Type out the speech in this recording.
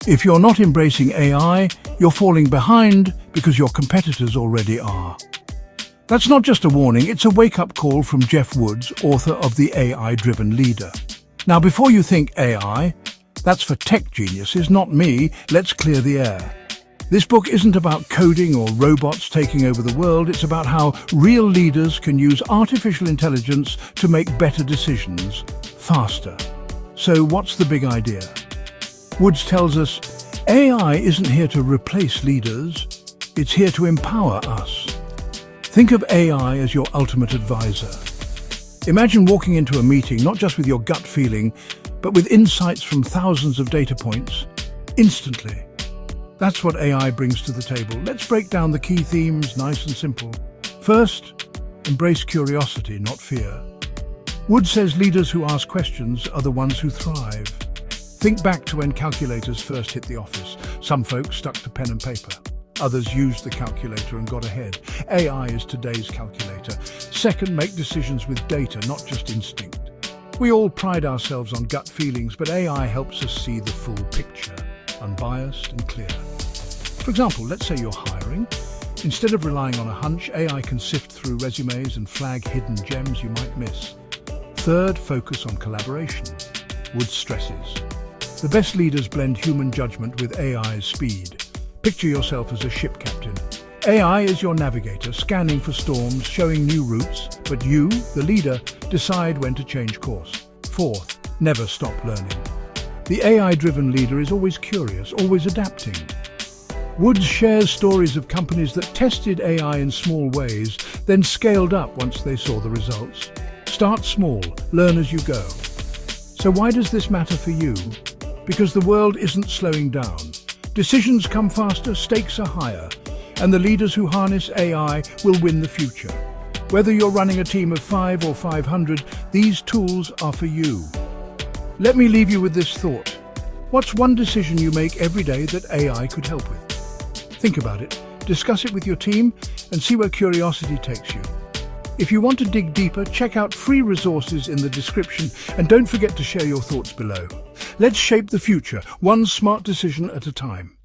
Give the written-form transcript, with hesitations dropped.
If you're not embracing AI, you're falling behind because your competitors already are. That's not just a warning, it's a wake-up call from Jeff Woods, author of The AI-Driven Leader. Now, before you think AI, that's for tech geniuses, not me. Let's clear the air. This book isn't about coding or robots taking over the world. It's about how real leaders can use artificial intelligence to make better decisions faster. So what's the big idea? Woods tells us AI isn't here to replace leaders. It's here to empower us. Think of AI as your ultimate advisor. Imagine walking into a meeting not just with your gut feeling, but with insights from thousands of data points, instantly. That's what AI brings to the table. Let's break down the key themes, nice and simple. First, embrace curiosity, not fear. Woods says leaders who ask questions are the ones who thrive. Think back to when calculators first hit the office. Some folks stuck to pen and paper. Others used the calculator and got ahead. AI is today's calculator. Second, make decisions with data, not just instinct. We all pride ourselves on gut feelings, but AI helps us see the full picture, unbiased and clear. For example, let's say you're hiring. Instead of relying on a hunch, AI can sift through resumes and flag hidden gems you might miss. Third, focus on collaboration. Woods stresses the best leaders blend human judgment with AI's speed. Picture yourself as a ship captain. AI is your navigator, scanning for storms, showing new routes, but you, the leader, decide when to change course. Fourth, never stop learning. The AI-driven leader is always curious, always adapting. Woods shares stories of companies that tested AI in small ways, then scaled up once they saw the results. Start small, learn as you go. So why does this matter for you? Because the world isn't slowing down. Decisions come faster, stakes are higher, and the leaders who harness AI will win the future. Whether you're running a team of 5 or 500, these tools are for you. Let me leave you with this thought. What's one decision you make every day that AI could help with? Think about it, discuss it with your team, and see where curiosity takes you. If you want to dig deeper, check out free resources in the description, and don't forget to share your thoughts below. Let's shape the future, one smart decision at a time.